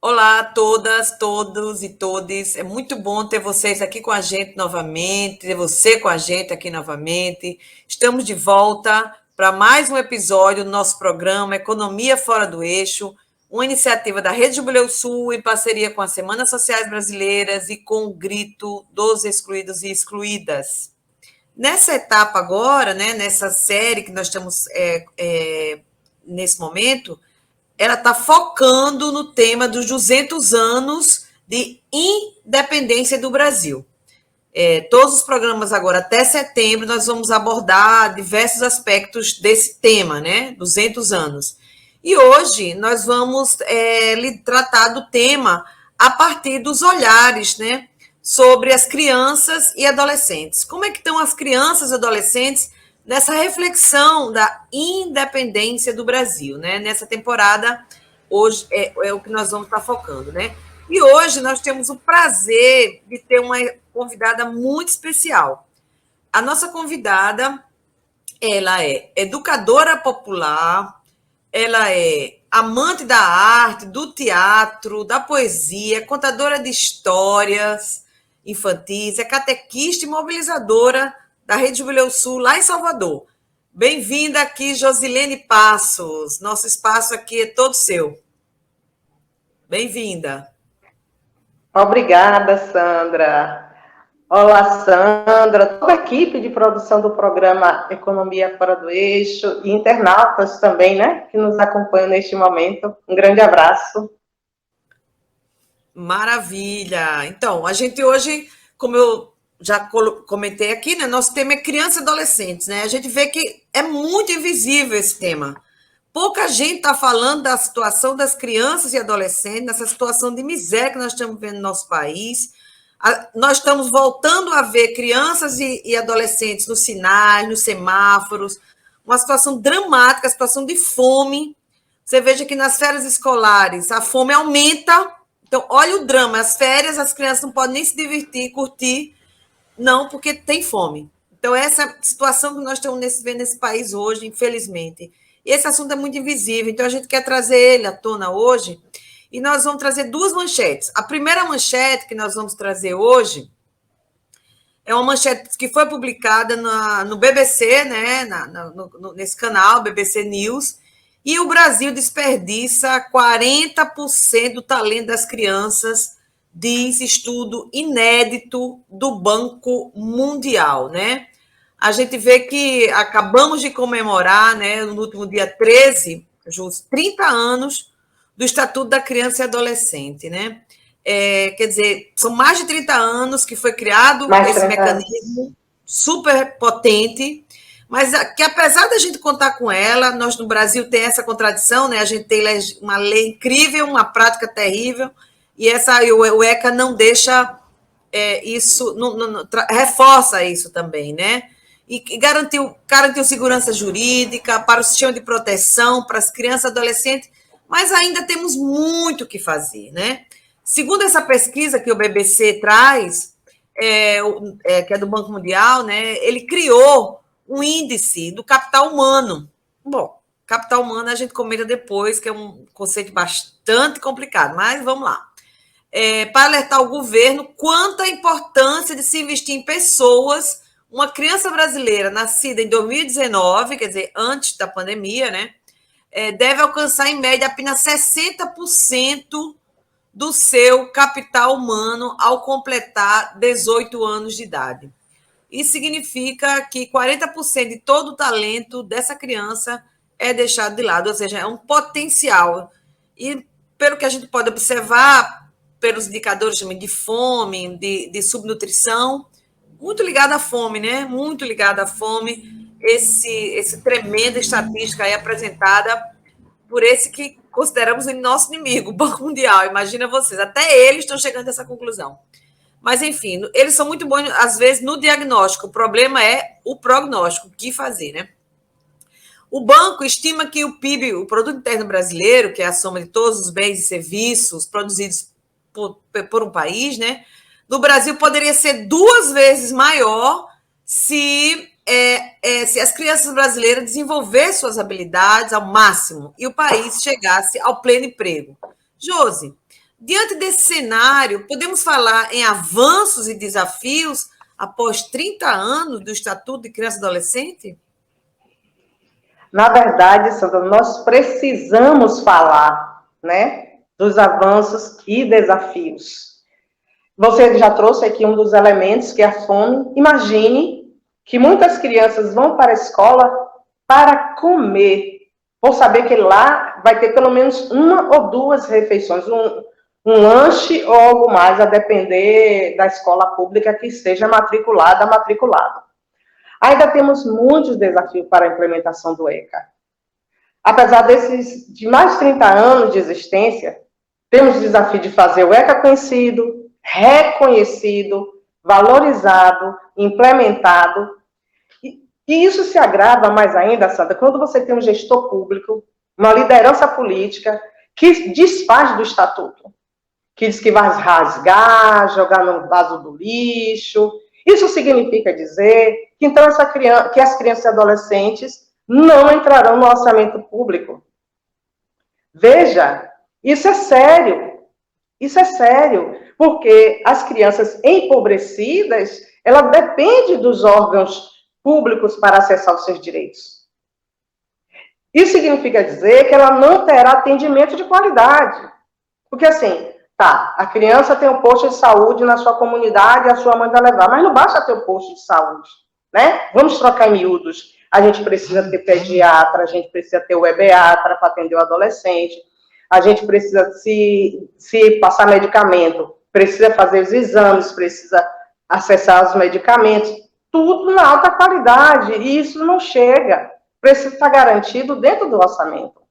Olá a todas, todos e todes. É muito bom ter vocês aqui com a gente novamente, ter você com a gente aqui novamente. Estamos de volta para mais um episódio do nosso programa Economia Fora do Eixo, uma iniciativa da Rede Jubileu Sul em parceria com as Semanas Sociais Brasileiras e com o Grito dos Excluídos e Excluídas. Nessa etapa agora, né, nessa série que nós estamos nesse momento, ela está focando no tema dos 200 anos de independência do Brasil. Todos os programas agora, até setembro, nós vamos abordar diversos aspectos desse tema, né? 200 anos. E hoje nós vamos tratar do tema a partir dos olhares, né? Sobre as crianças e adolescentes. Como é que estão as crianças e adolescentes nessa reflexão da independência do Brasil, né? Nessa temporada, hoje é o que nós vamos estar focando, né? E hoje nós temos o prazer de ter uma convidada muito especial. A nossa convidada, ela é educadora popular, ela é amante da arte, do teatro, da poesia, contadora de histórias infantis, é catequista e mobilizadora da Rede Jubileu Sul, lá em Salvador. Bem-vinda aqui, Josilene Passos. Nosso espaço aqui é todo seu. Bem-vinda. Obrigada, Sandra. Olá, Sandra, toda a equipe de produção do programa Economia Fora do Eixo e internautas também, né, que nos acompanham neste momento. Um grande abraço. Maravilha! Então, a gente hoje, como eu já comentei aqui, né, nosso tema é criança e adolescentes, né? A gente vê que é muito invisível esse tema. Pouca gente está falando da situação das crianças e adolescentes, dessa situação de miséria que nós estamos vendo no nosso país. Nós estamos voltando a ver crianças e adolescentes nos sinais, nos semáforos, uma situação dramática, a situação de fome. Você veja que nas férias escolares a fome aumenta. Então, olha o drama, as férias, as crianças não podem nem se divertir, curtir, não, porque tem fome. Então, essa situação que nós estamos vendo nesse país hoje, infelizmente. E esse assunto é muito invisível, então a gente quer trazer ele à tona hoje, e nós vamos trazer duas manchetes. A primeira manchete que nós vamos trazer hoje é uma manchete que foi publicada no BBC, né, nesse canal, BBC News, e o Brasil desperdiça 40% do talento das crianças, diz estudo inédito do Banco Mundial, né? A gente vê que acabamos de comemorar, né, no último dia 13, os 30 anos do Estatuto da Criança e Adolescente, né? Quer dizer, são mais de 30 anos que foi criado esse mecanismo super potente, mas que apesar da gente contar com ela, nós no Brasil tem essa contradição, né? A gente tem uma lei incrível, uma prática terrível, e o ECA não deixa isso, reforça isso também, né? E garantiu segurança jurídica para o sistema de proteção para as crianças e adolescentes, mas ainda temos muito o que fazer, né? Segundo essa pesquisa que o BBC traz, que é do Banco Mundial, né, ele criou um índice do capital humano. Bom, capital humano a gente comenta depois, que é um conceito bastante complicado, mas vamos lá. Para alertar o governo quanto à importância de se investir em pessoas. Uma criança brasileira nascida em 2019, quer dizer, antes da pandemia, né, deve alcançar, em média, apenas 60% do seu capital humano ao completar 18 anos de idade. Isso significa que 40% de todo o talento dessa criança é deixado de lado, ou seja, é um potencial. E, pelo que a gente pode observar, pelos indicadores de fome, de subnutrição, muito ligado à fome, né? Muito ligado à fome, esse tremenda estatística aí apresentada por esse que consideramos o nosso inimigo, o Banco Mundial. Imagina vocês, até eles estão chegando a essa conclusão. Mas, enfim, eles são muito bons, às vezes, no diagnóstico. O problema é o prognóstico, o que fazer, né? O banco estima que o PIB, o Produto Interno Brasileiro, que é a soma de todos os bens e serviços produzidos por um país, né? No Brasil poderia ser 2 vezes maior se as crianças brasileiras desenvolvessem suas habilidades ao máximo e o país chegasse ao pleno emprego. Josi, Diante desse cenário, podemos falar em avanços e desafios após 30 anos do Estatuto de Criança e Adolescente? Na verdade, Sandra, nós precisamos falar, né, dos avanços e desafios. Você já trouxe aqui um dos elementos, que é a fome. Imagine que muitas crianças vão para a escola para comer, por saber que lá vai ter pelo menos uma ou duas refeições, um lanche ou algo mais, a depender da escola pública que seja matriculado. Ainda temos muitos desafios para a implementação do ECA. Apesar de mais de 30 anos de existência, temos o desafio de fazer o ECA conhecido, reconhecido, valorizado, implementado. E isso se agrava mais ainda, Sandra, quando você tem um gestor público, uma liderança política, que desfaz do estatuto, que diz que vai rasgar, jogar no vaso do lixo. Isso significa dizer que, então, que as crianças e adolescentes não entrarão no orçamento público. Veja, isso é sério. Isso é sério, porque as crianças empobrecidas, ela depende dos órgãos públicos para acessar os seus direitos. Isso significa dizer que ela não terá atendimento de qualidade. Porque assim, tá, a criança tem um posto de saúde na sua comunidade, a sua mãe vai levar, mas não basta ter um posto de saúde, né? Vamos trocar em miúdos. A gente precisa ter pediatra, a gente precisa ter o EBATRA para atender o adolescente, a gente precisa, se passar medicamento, precisa fazer os exames, precisa acessar os medicamentos, tudo na alta qualidade, e isso não chega, precisa estar garantido dentro do orçamento.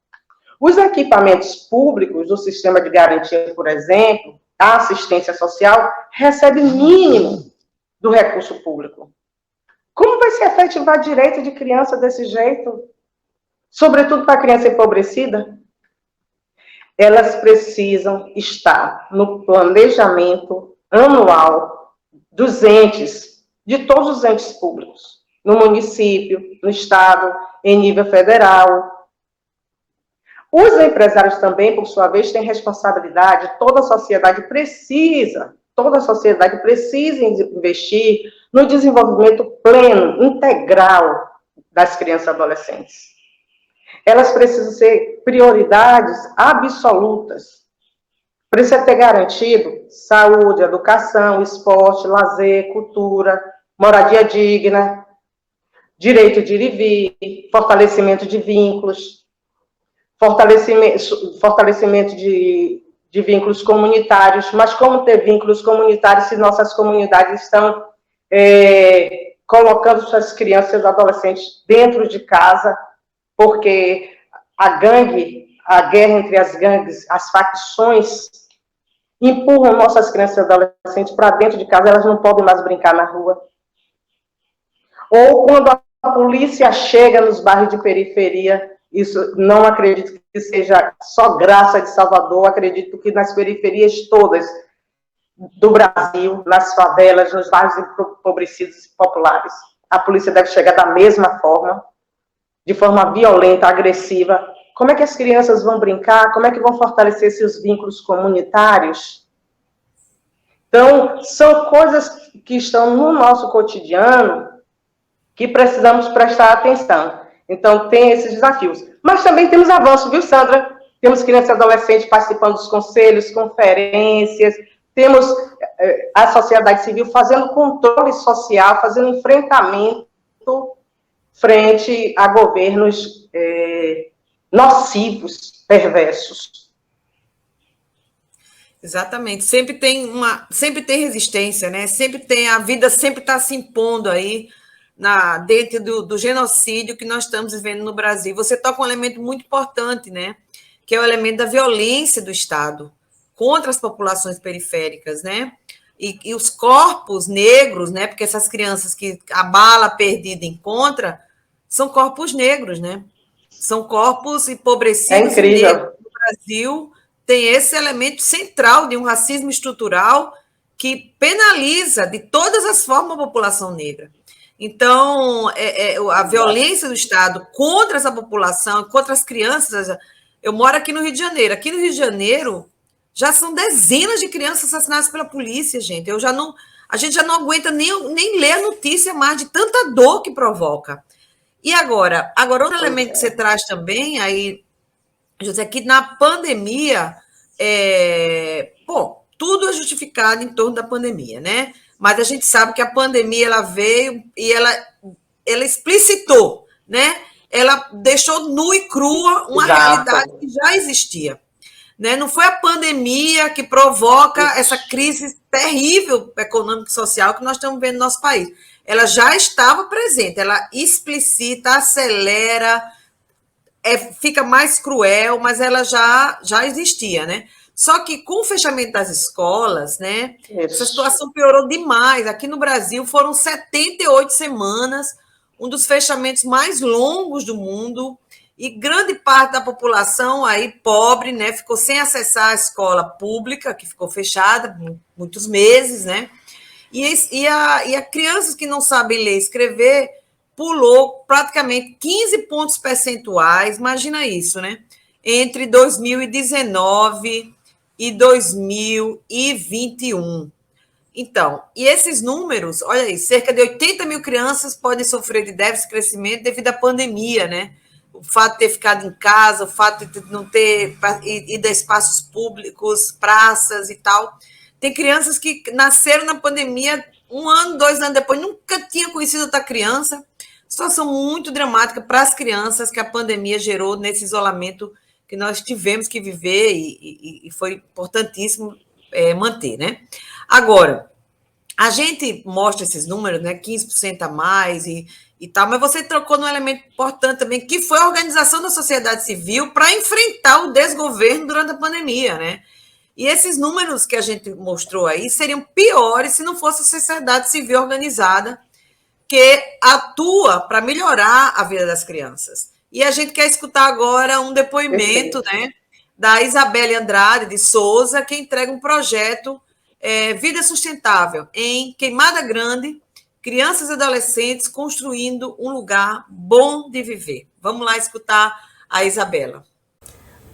Os equipamentos públicos do sistema de garantia, por exemplo, a assistência social, recebe mínimo do recurso público. Como vai se efetivar direito de criança desse jeito? Sobretudo para a criança empobrecida? Elas precisam estar no planejamento anual dos entes, de todos os entes públicos, no município, no estado, em nível federal. Os empresários também, por sua vez, têm responsabilidade, toda a sociedade precisa investir no desenvolvimento pleno, integral das crianças e adolescentes. Elas precisam ser prioridades absolutas. Precisa ter garantido saúde, educação, esporte, lazer, cultura, moradia digna, direito de ir e vir, fortalecimento de vínculos, fortalecimento de vínculos comunitários. Mas como ter vínculos comunitários se nossas comunidades estão colocando suas crianças e adolescentes dentro de casa, porque a guerra entre as gangues, as facções, empurram nossas crianças e adolescentes para dentro de casa, elas não podem mais brincar na rua. Ou quando a polícia chega nos bairros de periferia, isso não acredito que seja só graça de Salvador, acredito que nas periferias todas do Brasil, nas favelas, nos bairros empobrecidos e populares, a polícia deve chegar da mesma forma, de forma violenta, agressiva. Como é que as crianças vão brincar? Como é que vão fortalecer seus vínculos comunitários? Então, são coisas que estão no nosso cotidiano que precisamos prestar atenção. Então, tem esses desafios. Mas também temos avanços, viu, Sandra? Temos crianças e adolescentes participando dos conselhos, conferências, temos a sociedade civil fazendo controle social, fazendo enfrentamento frente a governos nocivos, perversos. Exatamente. Sempre tem resistência, né? A vida sempre está se impondo aí dentro do genocídio que nós estamos vivendo no Brasil. Você toca um elemento muito importante, né? Que é o elemento da violência do Estado contra as populações periféricas, né? E os corpos negros, né? Porque essas crianças que a bala perdida encontra são corpos negros, né? São corpos empobrecidos. É incrível. E negros. No Brasil tem esse elemento central de um racismo estrutural que penaliza de todas as formas a população negra. Então, a violência do Estado contra essa população, contra as crianças. Eu moro aqui no Rio de Janeiro. Aqui no Rio de Janeiro, Já são dezenas de crianças assassinadas pela polícia, gente. A gente já não aguenta nem ler a notícia mais de tanta dor que provoca. E agora outro elemento que você traz também, aí, José, que na pandemia, tudo é justificado em torno da pandemia, né? Mas a gente sabe que a pandemia ela veio e ela explicitou, né? Ela deixou nua e crua uma realidade que já existia. Né? Não foi a pandemia que provoca essa crise terrível econômica e social que nós estamos vendo no nosso país. Ela já estava presente, ela explicita, acelera, fica mais cruel, mas ela já existia, né? Só que com o fechamento das escolas, né, essa situação piorou demais. Aqui no Brasil foram 78 semanas, um dos fechamentos mais longos do mundo, e grande parte da população aí pobre, né, ficou sem acessar a escola pública, que ficou fechada muitos meses, né? E a crianças que não sabem ler e escrever pulou praticamente 15 pontos percentuais, imagina isso, né? Entre 2019 e 2021. Então, e esses números, olha aí, cerca de 80 mil crianças podem sofrer de déficit de crescimento devido à pandemia, né? O fato de ter ficado em casa, o fato de não ter ido a espaços públicos, praças e tal. Tem crianças que nasceram na pandemia 1 ano, 2 anos depois, nunca tinha conhecido outra criança. Situação muito dramática para as crianças que a pandemia gerou nesse isolamento que nós tivemos que viver e foi importantíssimo manter, né? Agora, a gente mostra esses números, né? 15% a mais e tal, mas você trocou num elemento importante também, que foi a organização da sociedade civil para enfrentar o desgoverno durante a pandemia, né? E esses números que a gente mostrou aí seriam piores se não fosse a sociedade civil organizada que atua para melhorar a vida das crianças. E a gente quer escutar agora um depoimento, né, da Isabelle Andrade de Souza, que entrega um projeto Vida Sustentável em Queimada Grande, crianças e adolescentes construindo um lugar bom de viver. Vamos lá escutar a Isabela.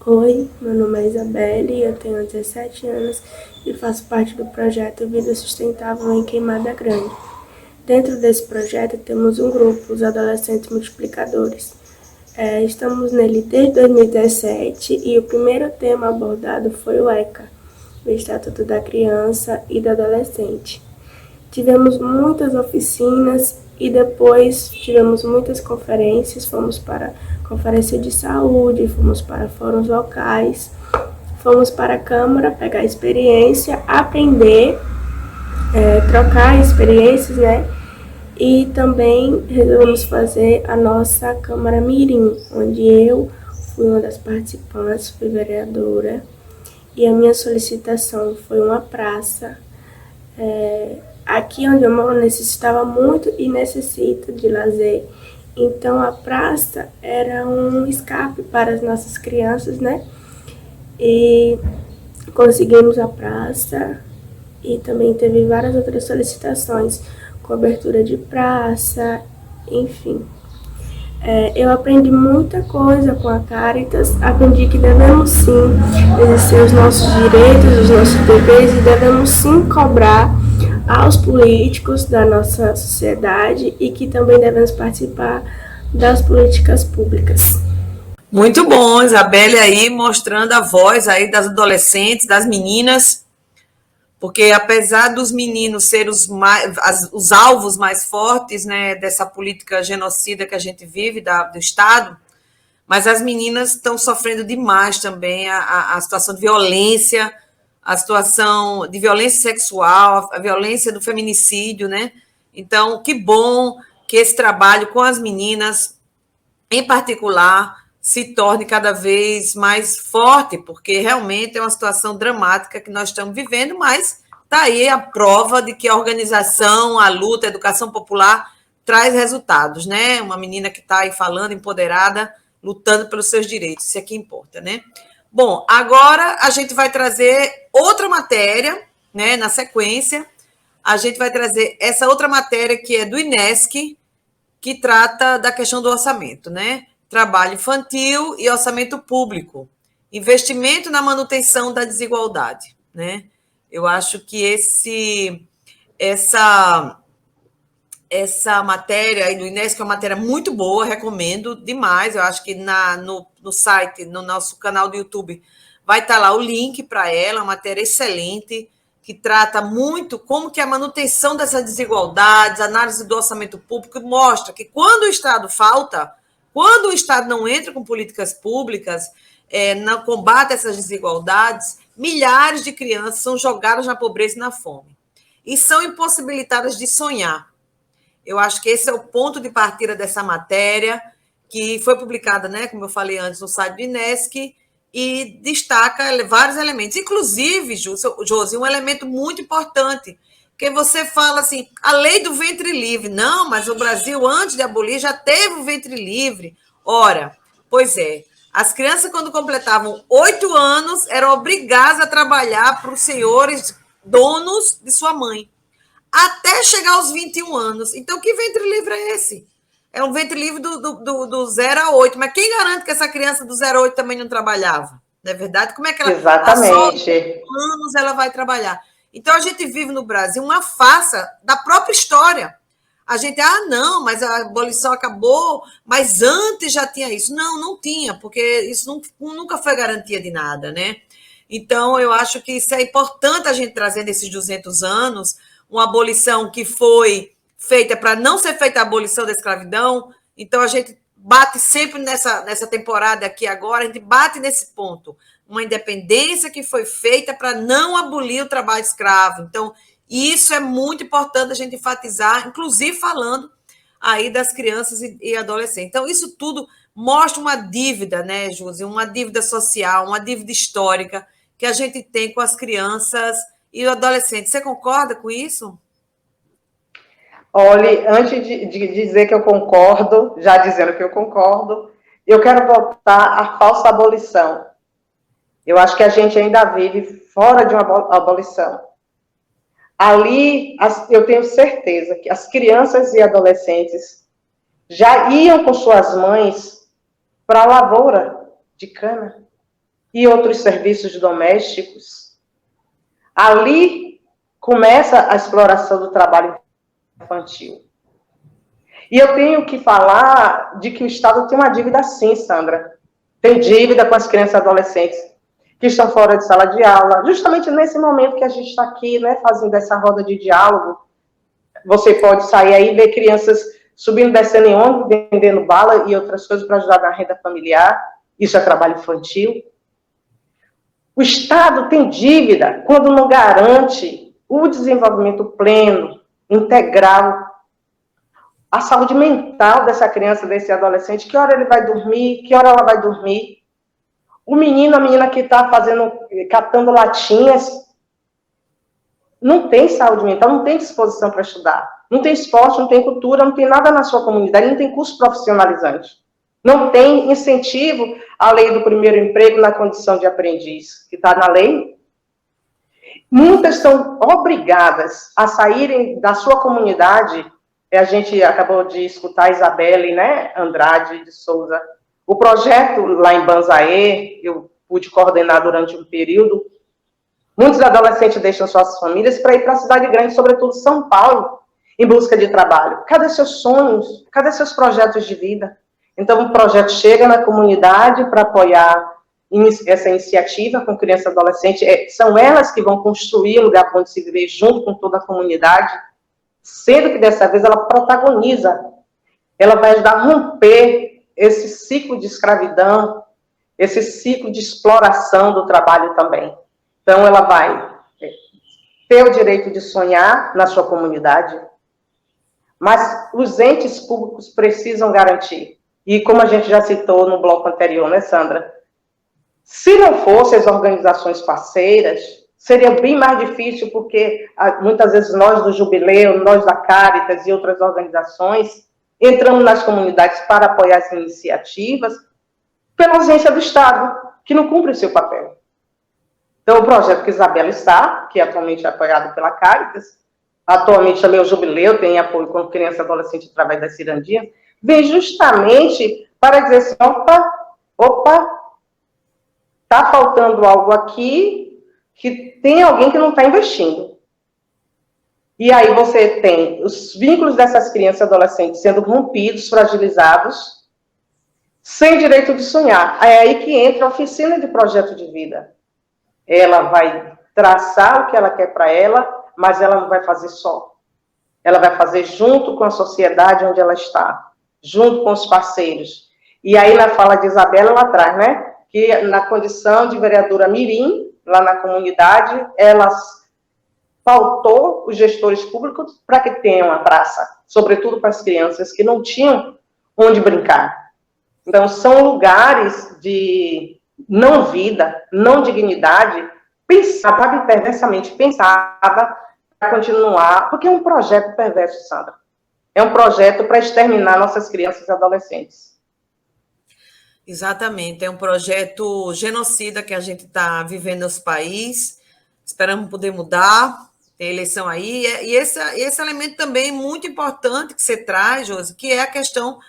Oi, meu nome é Isabelle, eu tenho 17 anos e faço parte do projeto Vida Sustentável em Queimada Grande. Dentro desse projeto temos um grupo, os Adolescentes Multiplicadores. Estamos nele desde 2017 e o primeiro tema abordado foi o ECA, o Estatuto da Criança e do Adolescente. Tivemos muitas oficinas e depois tivemos muitas conferências, fomos para conferência de saúde, fomos para fóruns locais, fomos para a Câmara pegar experiência, aprender, trocar experiências, né? E também resolvemos fazer a nossa Câmara Mirim, onde eu fui uma das participantes, fui vereadora, e a minha solicitação foi uma praça. Aqui onde eu moro necessitava muito e necessita de lazer. Então a praça era um escape para as nossas crianças, né? E conseguimos a praça e também teve várias outras solicitações, cobertura de praça, enfim. Eu aprendi muita coisa com a Caritas, aprendi que devemos sim exercer os nossos direitos, os nossos deveres e devemos sim cobrar aos políticos da nossa sociedade e que também devemos participar das políticas públicas. Muito bom, Isabelle aí mostrando a voz aí das adolescentes, das meninas, porque apesar dos meninos serem os alvos mais fortes, né, dessa política genocida que a gente vive do Estado, mas as meninas estão sofrendo demais também a situação de violência, a situação de violência sexual, a violência do feminicídio, né? Então, que bom que esse trabalho com as meninas, em particular, se torne cada vez mais forte, porque realmente é uma situação dramática que nós estamos vivendo, mas está aí a prova de que a organização, a luta, a educação popular traz resultados, né? Uma menina que está aí falando, empoderada, lutando pelos seus direitos, isso é que importa, né? Bom, agora a gente vai trazer outra matéria, né? Na sequência, a gente vai trazer essa outra matéria que é do INESC, que trata da questão do orçamento, né? Trabalho infantil e orçamento público. investimento na manutenção da desigualdade, né? Eu acho que essa matéria aí do INESC é uma matéria muito boa, recomendo demais. Eu acho que no site, no nosso canal do YouTube, vai estar lá o link para ela, uma matéria excelente, que trata muito como que a manutenção dessas desigualdades, análise do orçamento público, mostra que quando o Estado falta, quando o Estado não entra com políticas públicas no combate a essas desigualdades, milhares de crianças são jogadas na pobreza e na fome. E são impossibilitadas de sonhar. Eu acho que esse é o ponto de partida dessa matéria, que foi publicada, né, como eu falei antes, no site do INESC, e destaca vários elementos. Inclusive, Josi, um elemento muito importante, que você fala assim, a lei do ventre livre. Não, mas o Brasil, antes de abolir, já teve o ventre livre. Ora, pois é, as crianças, quando completavam 8 anos, eram obrigadas a trabalhar para os senhores donos de sua mãe, até chegar aos 21 anos. Então, que ventre livre é esse? É um ventre livre do 0 a 8. Mas quem garante que essa criança do 0 a 8 também não trabalhava? Não é verdade? Como é que ela... Exatamente. Só 8 anos ela vai trabalhar. Então, a gente vive no Brasil uma farsa da própria história. A gente, não, mas a abolição acabou, mas antes já tinha isso. Não, não tinha, porque isso nunca foi garantia de nada, né? Então, eu acho que isso é importante a gente trazer nesses 200 anos, uma abolição que foi feita para não ser feita a abolição da escravidão. Então, a gente bate sempre nessa temporada aqui agora, a gente bate nesse ponto. Uma independência que foi feita para não abolir o trabalho escravo. Então, isso é muito importante a gente enfatizar, inclusive falando aí das crianças e adolescentes. Então, isso tudo mostra uma dívida, né, Josi? Uma dívida social, uma dívida histórica que a gente tem com as crianças e os adolescentes. Você concorda com isso? Olha, antes de dizer que eu concordo, já dizendo que eu concordo, eu quero voltar à falsa abolição. Eu acho que a gente ainda vive fora de uma abolição. Ali, eu tenho certeza que as crianças e adolescentes já iam com suas mães para a lavoura de cana e outros serviços domésticos. Ali começa a exploração do trabalho infantil. E eu tenho que falar de que o Estado tem uma dívida sim, Sandra. Tem dívida com as crianças e adolescentes que estão fora de sala de aula. Justamente nesse momento que a gente está aqui, né, fazendo essa roda de diálogo, você pode sair aí e ver crianças subindo, descendo em ônibus, vendendo bala e outras coisas para ajudar na renda familiar. Isso é trabalho infantil. O Estado tem dívida quando não garante o desenvolvimento pleno, integral, a saúde mental dessa criança, desse adolescente, que hora ele vai dormir, que hora ela vai dormir. O menino, a menina que está catando latinhas, não tem saúde mental, não tem disposição para estudar, não tem esporte, não tem cultura, não tem nada na sua comunidade, não tem curso profissionalizante, não tem incentivo à lei do primeiro emprego na condição de aprendiz, que está na lei. Muitas são obrigadas a saírem da sua comunidade. A gente acabou de escutar a Isabelle, né, Andrade de Souza. O projeto lá em Banzaê, eu pude coordenar durante um período. Muitos adolescentes deixam suas famílias para ir para a cidade grande, sobretudo São Paulo, em busca de trabalho. Cadê seus sonhos? Cadê seus projetos de vida? Então, o projeto chega na comunidade para apoiar essa iniciativa com criança e adolescente. São elas que vão construir um lugar onde se viver junto com toda a comunidade, sendo que dessa vez ela protagoniza, ela vai ajudar a romper esse ciclo de escravidão, esse ciclo de exploração do trabalho também. Então, ela vai ter o direito de sonhar na sua comunidade, mas os entes públicos precisam garantir. E como a gente já citou no bloco anterior, né, Sandra? Se não fossem as organizações parceiras, seria bem mais difícil, porque muitas vezes nós do Jubileu, nós da Caritas e outras organizações, entramos nas comunidades para apoiar as iniciativas pela ausência do Estado, que não cumpre o seu papel. Então, o projeto que Isabela está, que atualmente é apoiado pela Caritas, atualmente também o Jubileu tem apoio com criança e adolescente através das cirandinhas, vem justamente para dizer assim, opa, está faltando algo aqui, que tem alguém que não está investindo. E aí você tem os vínculos dessas crianças e adolescentes sendo rompidos, fragilizados, sem direito de sonhar. É aí que entra a oficina de projeto de vida. Ela vai traçar o que ela quer para ela, mas ela não vai fazer só. Ela vai fazer junto com a sociedade onde ela está, junto com os parceiros. E aí, na fala de Isabela, lá atrás, né? Que na condição de vereadora mirim, lá na comunidade, ela pautou os gestores públicos para que tenham uma praça, sobretudo para as crianças que não tinham onde brincar. Então, são lugares de não vida, não dignidade, pensada, perversamente pensada, para continuar, porque é um projeto perverso, Sandra. É um projeto para exterminar nossas crianças e adolescentes. Exatamente, é um projeto genocida que a gente está vivendo nesse país, esperamos poder mudar, tem eleição aí, e esse elemento também muito importante que você traz, Josi, que é a questão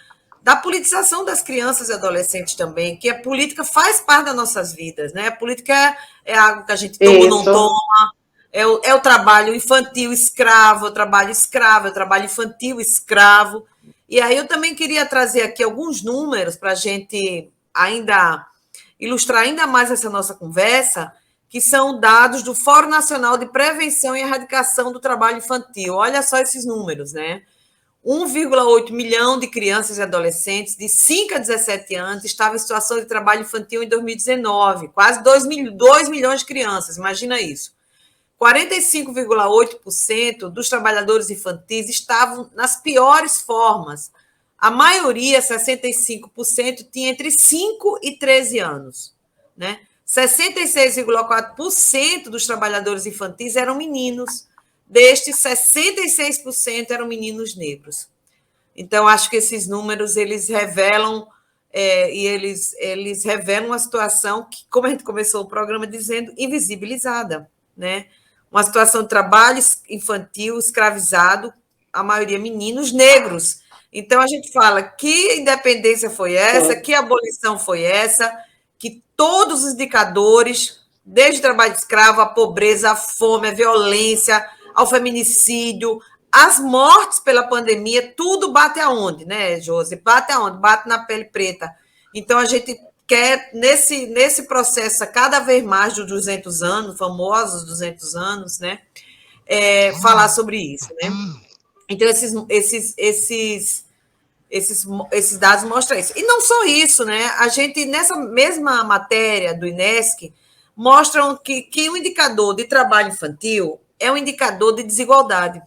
da politização das crianças e adolescentes também, que a política faz parte das nossas vidas, né? A política é algo que a gente toma ou não toma, é o trabalho infantil escravo, é o trabalho escravo, é o trabalho infantil escravo. E aí eu também queria trazer aqui alguns números para a gente ainda ilustrar ainda mais essa nossa conversa, que são dados do Fórum Nacional de Prevenção e Erradicação do Trabalho Infantil. Olha só esses números, né? 1,8 milhão de crianças e adolescentes de 5 a 17 anos estavam em situação de trabalho infantil em 2019, quase 2 milhões de crianças, imagina isso. 45,8% dos trabalhadores infantis estavam nas piores formas. A maioria, 65%, tinha entre 5 e 13 anos. Né? 66,4% dos trabalhadores infantis eram meninos. Destes, 66% eram meninos negros. Então, acho que esses números, eles revelam, eles revelam uma situação que, como a gente começou o programa dizendo, invisibilizada, né? Uma situação de trabalho infantil escravizado, a maioria meninos negros. Então, a gente fala que independência foi essa, que abolição foi essa, que todos os indicadores, desde o trabalho escravo, a pobreza, a fome, a violência, ao feminicídio, as mortes pela pandemia, tudo bate aonde, né, Josi? Bate aonde? Bate na pele preta. Então, a gente quer, nesse processo, cada vez mais dos 200 anos, famosos 200 anos, né, falar sobre isso, né? Então, esses dados mostram isso. E não só isso, né? A gente, nessa mesma matéria do INESC, mostram que o indicador de trabalho infantil é um indicador de desigualdade.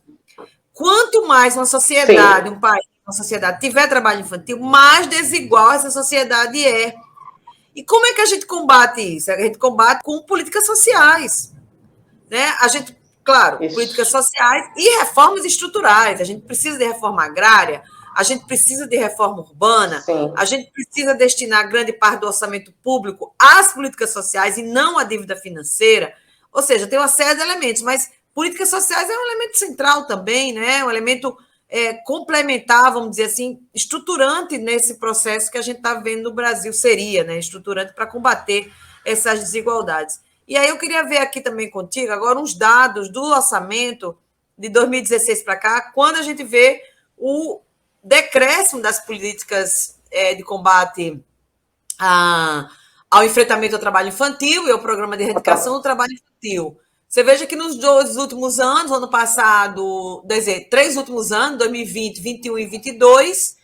Quanto mais uma sociedade, um país, uma sociedade tiver trabalho infantil, mais desigual essa sociedade é. E como é que a gente combate isso? A gente combate com políticas sociais. Né? A gente, claro, políticas sociais e reformas estruturais. A gente precisa de reforma agrária, a gente precisa de reforma urbana, a gente precisa destinar grande parte do orçamento público às políticas sociais e não à dívida financeira. Ou seja, tem uma série de elementos, mas políticas sociais é um elemento central também, né? Um elemento complementar, vamos dizer assim, estruturante nesse processo que a gente está vendo no Brasil, seria, né? Estruturante para combater essas desigualdades. E aí eu queria ver aqui também contigo agora uns dados do orçamento de 2016 para cá, quando a gente vê o decréscimo das políticas de combate ao enfrentamento ao trabalho infantil e ao programa de erradicação do trabalho infantil. Você veja que nos 2 últimos anos, ano passado, quer dizer, 3 últimos anos, 2020, 2021 e 2022,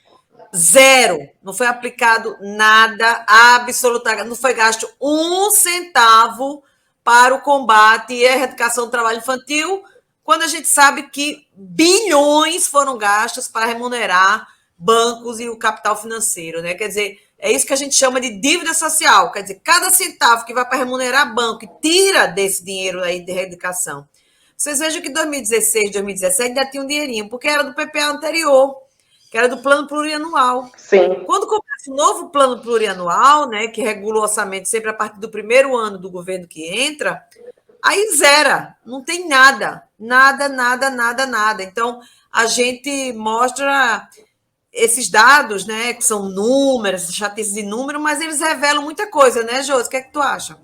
zero. Não foi aplicado nada, absolutamente, não foi gasto 1 centavo para o combate e a erradicação do trabalho infantil, quando a gente sabe que bilhões foram gastos para remunerar bancos e o capital financeiro, né? Quer dizer, é isso que a gente chama de dívida social, quer dizer, cada centavo que vai para remunerar banco e tira desse dinheiro aí de erradicação. Vocês vejam que 2016, 2017 já tinha um dinheirinho, porque era do PPA anterior, que era do plano plurianual. Sim. Quando começa o novo plano plurianual, né, que regula o orçamento sempre a partir do primeiro ano do governo que entra, aí zera, não tem nada. Então, a gente mostra esses dados, né, que são números, chatices de número, mas eles revelam muita coisa, né, Josi? O que é que tu acha?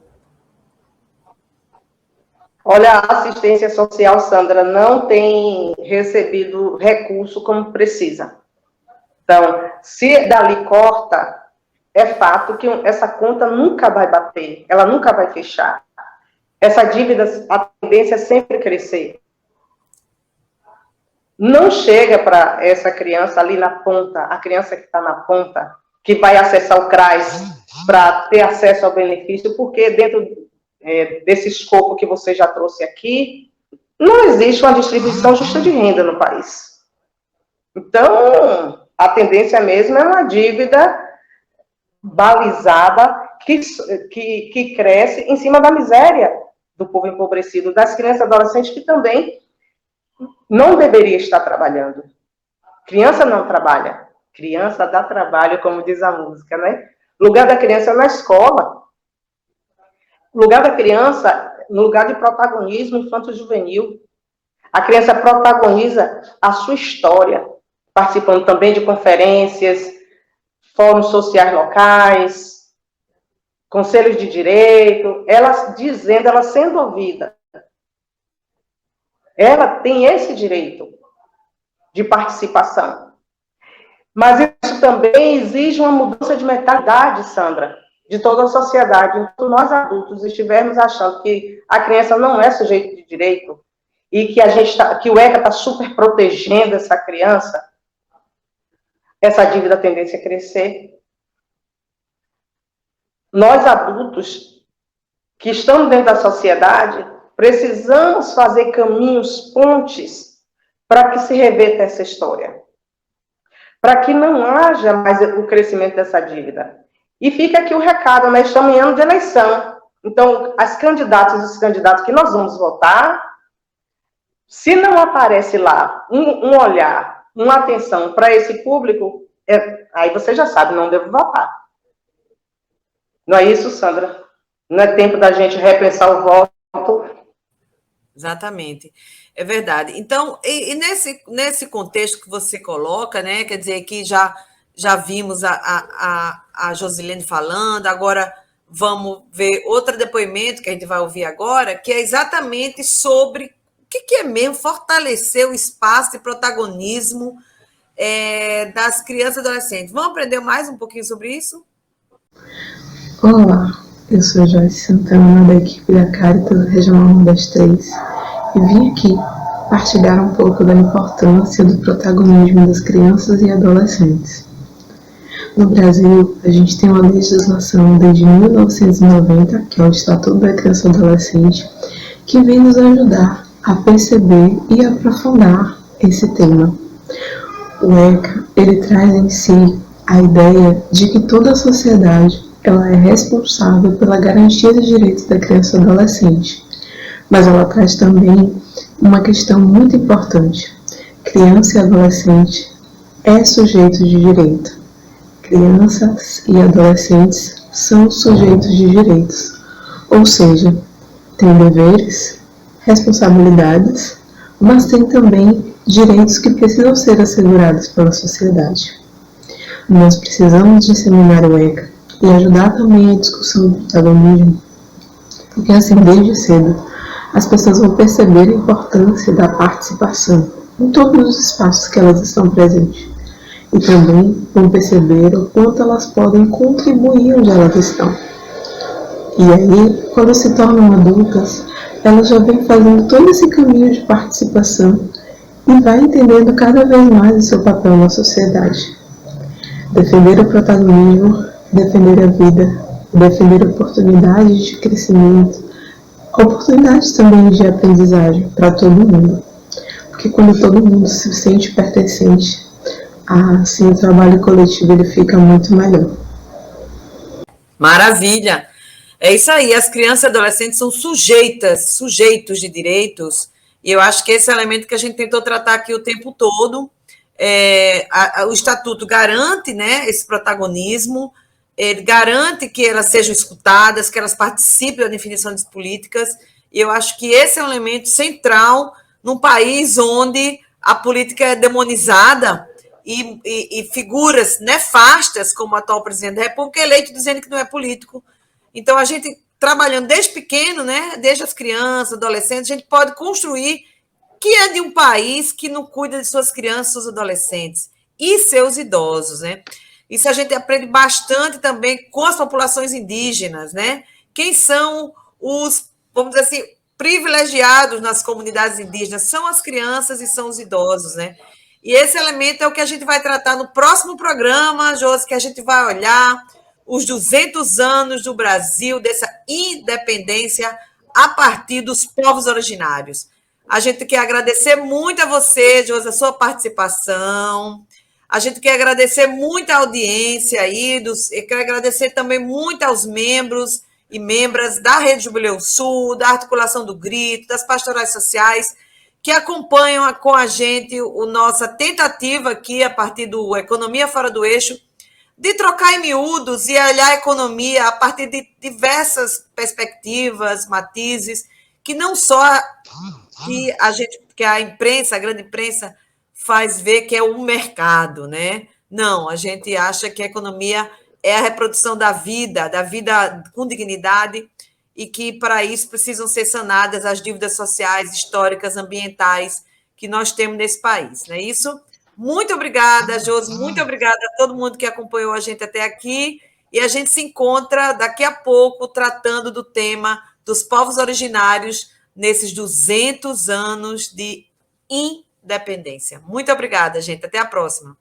Olha, a assistência social, Sandra, não tem recebido recurso como precisa. Então, se dali corta, é fato que essa conta nunca vai bater, ela nunca vai fechar. Essa dívida, a tendência é sempre crescer. Não chega para essa criança ali na ponta, a criança que está na ponta, que vai acessar o CRAS para ter acesso ao benefício, porque dentro desse escopo que você já trouxe aqui, não existe uma distribuição justa de renda no país. Então, a tendência mesmo é uma dívida balizada que cresce em cima da miséria do povo empobrecido, das crianças e adolescentes que também não deveria estar trabalhando. Criança não trabalha. Criança dá trabalho, como diz a música, né? O lugar da criança é na escola. O lugar da criança, no lugar de protagonismo infanto-juvenil. A criança protagoniza a sua história, participando também de conferências, fóruns sociais locais, conselhos de direito, ela dizendo, ela sendo ouvida. Ela tem esse direito de participação. Mas isso também exige uma mudança de mentalidade, Sandra, de toda a sociedade. Enquanto nós adultos estivermos achando que a criança não é sujeito de direito e que o ECA está super protegendo essa criança, essa dívida tendência a crescer. Nós adultos que estamos dentro da sociedade precisamos fazer caminhos, pontes, para que se reverta essa história. Para que não haja mais o crescimento dessa dívida. E fica aqui o recado, nós estamos em ano de eleição. Então, as candidatas e os candidatos que nós vamos votar, se não aparece lá um olhar, uma atenção para esse público, aí você já sabe, não devo votar. Não é isso, Sandra? Não é tempo da gente repensar o voto. Exatamente, é verdade. Então, e nesse contexto que você coloca, né, quer dizer que já vimos a Josilene falando, agora vamos ver outro depoimento que a gente vai ouvir agora, que é exatamente sobre o que é mesmo fortalecer o espaço de protagonismo das crianças e adolescentes. Vamos aprender mais um pouquinho sobre isso? Olá, eu sou Joyce Santana, da equipe da Caritas Regional Nordeste 3, e vim aqui partilhar um pouco da importância do protagonismo das crianças e adolescentes. No Brasil, a gente tem uma legislação desde 1990, que é o Estatuto da Criança e Adolescente, que vem nos ajudar a perceber e aprofundar esse tema. O ECA, ele traz em si a ideia de que toda a sociedade ela é responsável pela garantia dos direitos da criança e do adolescente, mas ela traz também uma questão muito importante. Criança e adolescente é sujeito de direito. Crianças e adolescentes são sujeitos de direitos, ou seja, têm deveres, responsabilidades, mas têm também direitos que precisam ser assegurados pela sociedade. Nós precisamos disseminar o ECA e ajudar também a discussão do protagonismo, porque assim, desde cedo, as pessoas vão perceber a importância da participação em todos os espaços que elas estão presentes, e também vão perceber o quanto elas podem contribuir onde elas estão. E aí, quando se tornam adultas, elas já vêm fazendo todo esse caminho de participação e vai entendendo cada vez mais o seu papel na sociedade. Defender o protagonismo, defender a vida, defender oportunidades de crescimento, oportunidades também de aprendizagem para todo mundo. Porque quando todo mundo se sente pertencente, assim o trabalho coletivo ele fica muito melhor. Maravilha! É isso aí, as crianças e adolescentes são sujeitos de direitos, e eu acho que esse é o elemento que a gente tentou tratar aqui o tempo todo. O Estatuto garante, né, esse protagonismo, ele garante que elas sejam escutadas, que elas participem da definição das políticas, e eu acho que esse é um elemento central num país onde a política é demonizada e figuras nefastas, como o atual presidente da República, eleito dizendo que não é político. Então, a gente, trabalhando desde pequeno, né, desde as crianças, adolescentes, a gente pode construir que é de um país que não cuida de suas crianças, seus adolescentes e seus idosos, né? Isso a gente aprende bastante também com as populações indígenas, né? Quem são os, vamos dizer assim, privilegiados nas comunidades indígenas? São as crianças e são os idosos, né? E esse elemento é o que a gente vai tratar no próximo programa, Josi, que a gente vai olhar os 200 anos do Brasil, dessa independência a partir dos povos originários. A gente quer agradecer muito a você, Josi, a sua participação. A gente quer agradecer muito a audiência aí, eu quero agradecer também muito aos membros e membras da Rede Jubileu Sul, da Articulação do Grito, das pastorais sociais, que acompanham com a gente a nossa tentativa aqui, a partir do Economia Fora do Eixo, de trocar em miúdos e olhar a economia a partir de diversas perspectivas, matizes, que não só que a imprensa, a grande imprensa, faz ver que é o mercado, né? Não, a gente acha que a economia é a reprodução da vida com dignidade, e que, para isso, precisam ser sanadas as dívidas sociais, históricas, ambientais que nós temos nesse país. Não é isso? Muito obrigada, Josi, muito obrigada a todo mundo que acompanhou a gente até aqui, e a gente se encontra daqui a pouco tratando do tema dos povos originários nesses 200 anos de independência. Muito obrigada, gente. Até a próxima.